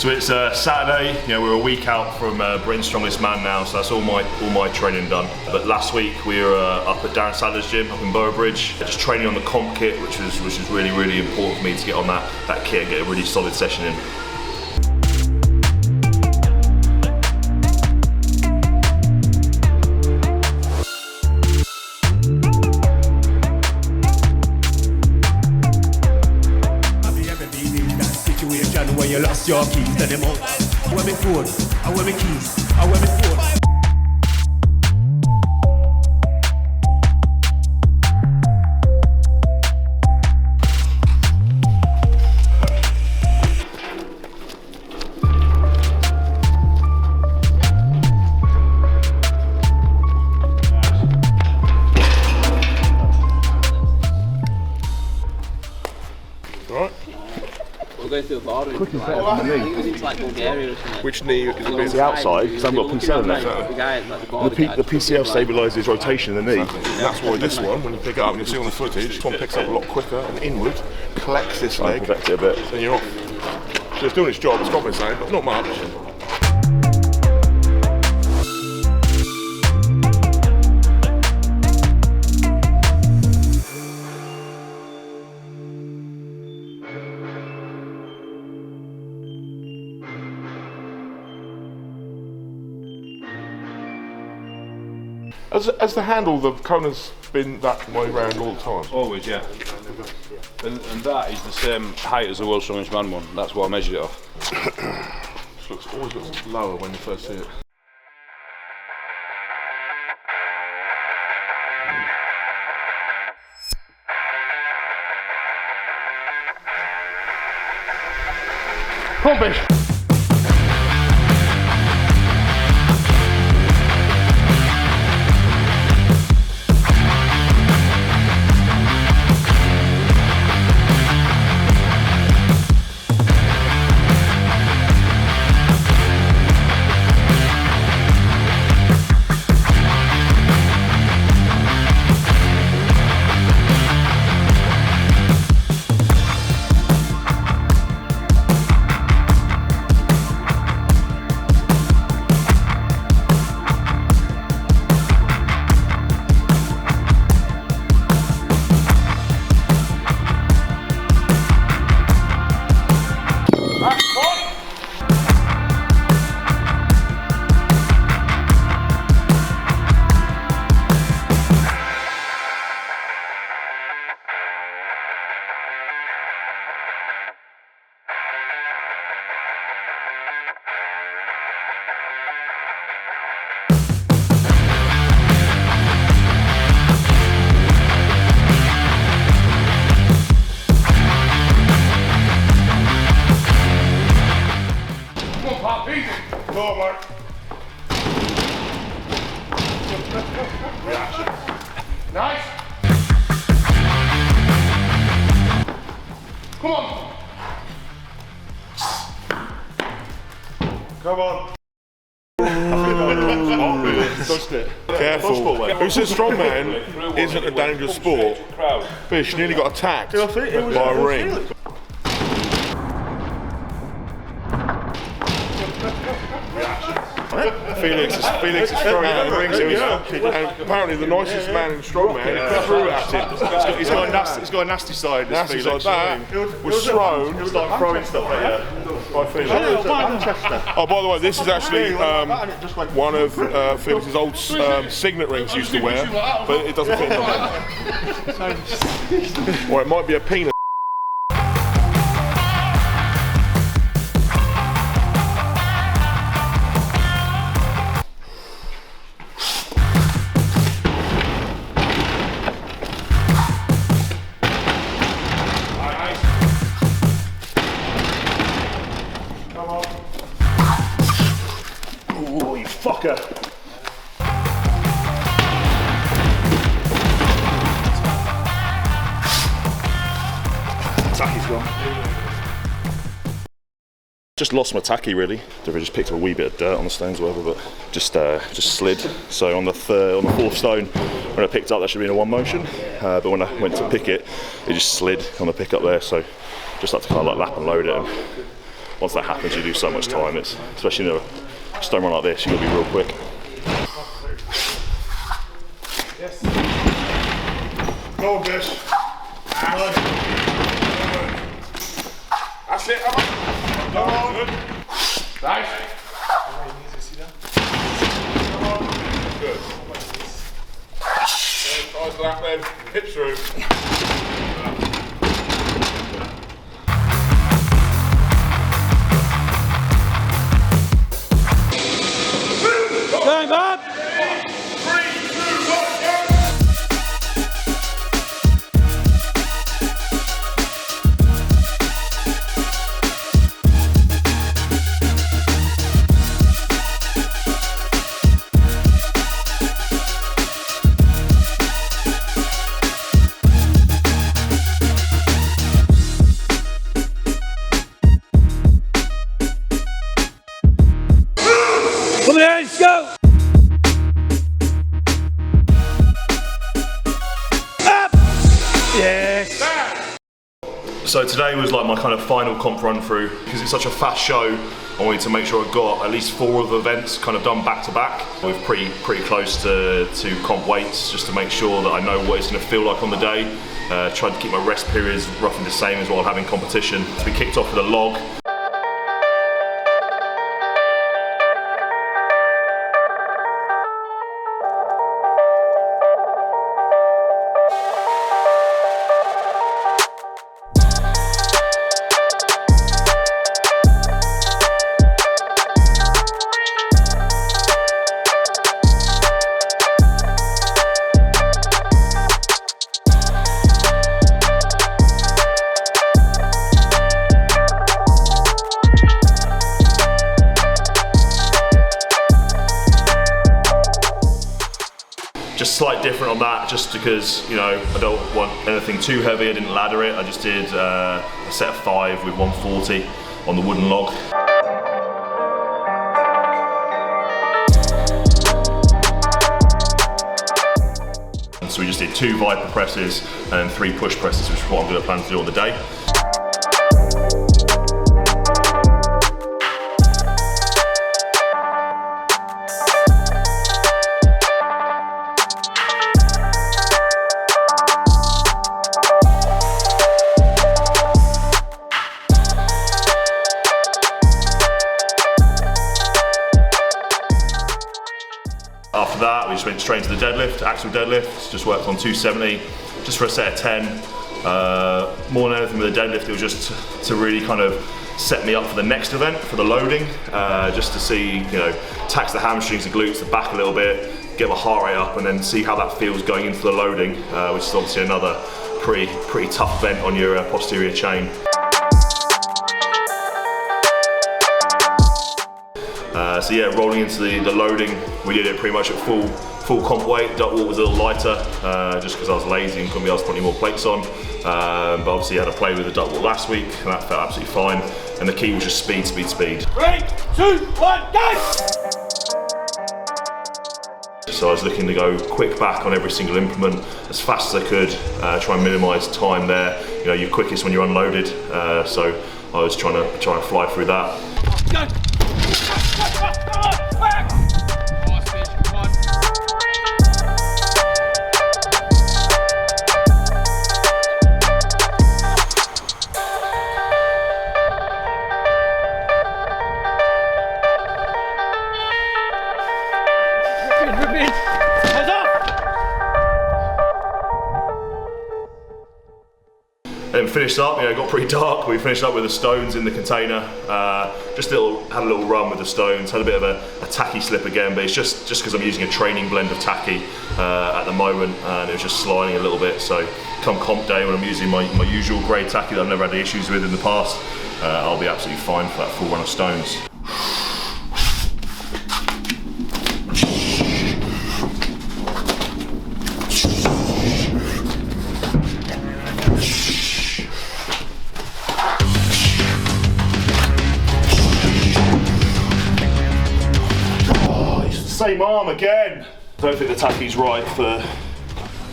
So it's Saturday, you know, we're a week out from Britain's Strongest Man now, so that's all my training done. But last week we were up at Darren Sadler's gym up in Boroughbridge, just training on the comp kit, which was really, really important for me to get on that kit and get a really solid session in. Where you lost your keys, then them out. I wear my phone, I wear my keys, I wear my phone. Right. We're going through a border. I think it was into like Bulgaria or something. Which knee is it? It's the outside, because I've got pincel in there. The PCL stabilises rotation in the knee. That's why this one, when you pick it up, you'll see on the footage, this one picks up a lot quicker and inward, collects this leg, Protect it a bit. then you're off. So it's doing its job, it's compensating, but not much. As the handle, the coner's been that way round all the time. Always, yeah. And that is the same height as the World's Strongest Man one. That's what I measured it off. It always looks lower when you first see it. Pumpish! Nice! Come on! Come on! Careful. Who says strongman isn't a dangerous sport? Fish nearly got attacked by a ring. Felix is throwing out the rings, and apparently the nicest man in Strongman threw at him. He's got a nasty side. Nasty side. That was thrown. He was like throwing stuff at you. By Felix. Oh, by the way, this is actually one of Felix's old signet rings he used to wear, but it doesn't fit in the or it might be a penis. Oh, you fucker. Tacky's gone. Just lost my tacky really. I just picked up a wee bit of dirt on the stones or whatever, but just slid. So on the fourth stone, when I picked up, that should have been a one motion. But when I went to pick it, it just slid on the pickup there. So just had to kind of like lap and load it. And once that happens, you do so much time. It's especially in a stone run like this, you got to be real quick. Yes. Go on, Bish. That's it, Emma. Go on. Good. Nice. Come on. Good. Eyes lap then. Hip through. Time up! 3, 2, 1, go! Come on, let's go! Up! Yes! So today was like my kind of final comp run through. Because it's such a fast show, I wanted to make sure I got at least 4 of the events kind of done back to back. We're pretty close to comp weights, just to make sure that I know what it's going to feel like on the day. Tried to keep my rest periods roughly the same as what I'll have in competition. So we kicked off with a log. Just slight different on that, just because, you know, I don't want anything too heavy. I didn't ladder it. I just did a set of 5 with 140 on the wooden log. And so we just did 2 Viper presses and 3 push presses, which is what I'm going to plan to do on the day. After that, we just went straight to the deadlift, axle deadlift, just worked on 270, just for a set of 10. More than anything with the deadlift, it was just to really kind of set me up for the next event, for the loading, just to see, you know, tax the hamstrings, the glutes, the back a little bit, get my heart rate up, and then see how that feels going into the loading, which is obviously another pretty tough event on your posterior chain. So yeah, rolling into the loading, we did it pretty much at full comp weight. Duck walk was a little lighter, just because I was lazy and couldn't be able to put any more plates on. But obviously I had to play with the duck walk last week, and that felt absolutely fine. And the key was just speed. 3, 2, 1, go! So I was looking to go quick back on every single implement, as fast as I could, try and minimise time there. You know, you're quickest when you're unloaded, so I was trying to fly through that. Go! And finished up, you know, it got pretty dark. We finished up with the stones in the container. Had a little run with the stones, had a bit of a tacky slip again, but it's just because I'm using a training blend of tacky at the moment, and it was just sliding a little bit. So come comp day, when I'm using my usual grade tacky that I've never had any issues with in the past, I'll be absolutely fine for that full run of stones. Same arm again. I don't think the tacky's right for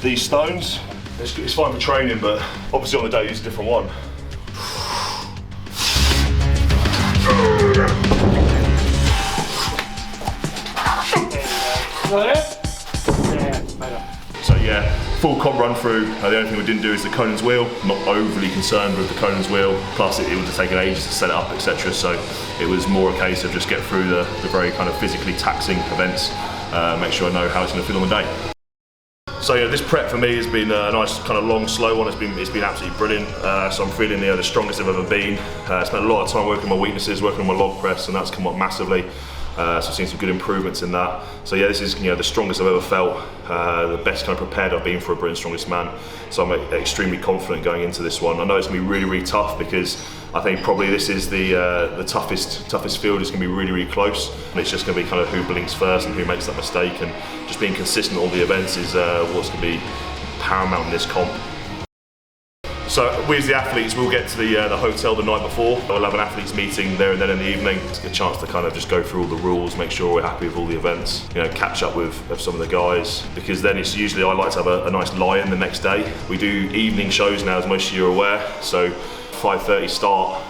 these stones. It's fine for training, but obviously on the day use a different one. So yeah, full comp run through. The only thing we didn't do is the Conan's wheel. I'm not overly concerned with the Conan's wheel. Plus it would have taken ages to set it up, etc. So it was more a case of just get through the very kind of physically taxing events. Make sure I know how it's going to feel on the day. So yeah, this prep for me has been a nice kind of long, slow one. It's been absolutely brilliant. So I'm feeling the strongest I've ever been. Spent a lot of time working on my weaknesses, working on my log press, and that's come up massively. So I've seen some good improvements in that. So yeah, this is the strongest I've ever felt, the best kind of prepared I've been for a Britain's Strongest Man. So I'm extremely confident going into this one. I know it's gonna be really, really tough because I think probably this is the toughest field. It's gonna be really, really close. And it's just gonna be kind of who blinks first and who makes that mistake. And just being consistent at all the events is what's gonna be paramount in this comp. So we as the athletes, we'll get to the hotel the night before. We'll have an athletes meeting there and then in the evening. It's a chance to kind of just go through all the rules, make sure we're happy with all the events, catch up with some of the guys. Because then it's usually, I like to have a nice lie-in the next day. We do evening shows now, as most of you are aware. So 5:30 start,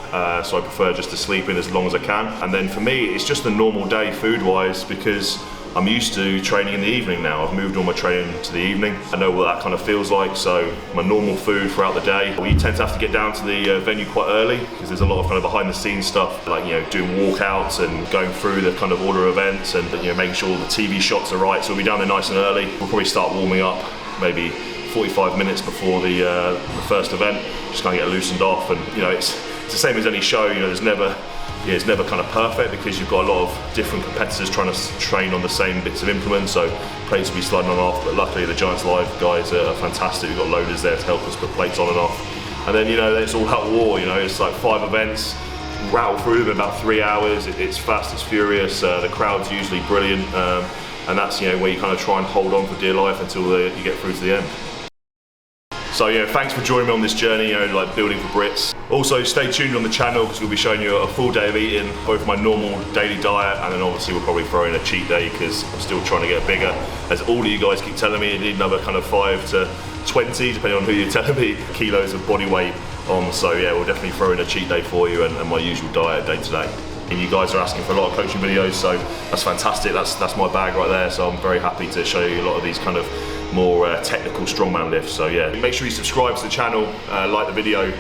so I prefer just to sleep in as long as I can. And then for me, it's just a normal day food-wise because I'm used to training in the evening now. I've moved all my training to the evening. I know what that kind of feels like, so my normal food throughout the day. We tend to have to get down to the venue quite early because there's a lot of kind of behind the scenes stuff, like doing walkouts and going through the kind of order events and making sure all the TV shots are right. So we'll be down there nice and early. We'll probably start warming up maybe 45 minutes before the first event, just kind of get loosened off. And it's the same as any show. It's never kind of perfect because you've got a lot of different competitors trying to train on the same bits of implement, so plates will be sliding on and off, but luckily the Giants Live guys are fantastic. We've got loaders there to help us put plates on and off. And then it's all out war, it's like 5 events, rattle through them in about 3 hours. It's fast, it's furious, the crowd's usually brilliant, and that's where you kind of try and hold on for dear life until you get through to the end. So thanks for joining me on this journey, like Building For Brits. Also stay tuned on the channel because we'll be showing you a full day of eating, both my normal daily diet and then obviously we'll probably throw in a cheat day because I'm still trying to get bigger. As all of you guys keep telling me, you need another kind of 5 to 20, depending on who you're telling me, kilos of body weight on. So yeah, we'll definitely throw in a cheat day for you and my usual diet day to day. And you guys are asking for a lot of coaching videos, so that's fantastic. That's my bag right there. So I'm very happy to show you a lot of these kind of more technical strongman lifts. So yeah, make sure you subscribe to the channel, like the video,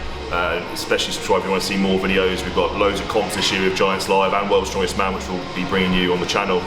especially subscribe if you want to see more videos. We've got loads of comps this year with Giants Live and World's Strongest Man, which we'll be bringing you on the channel.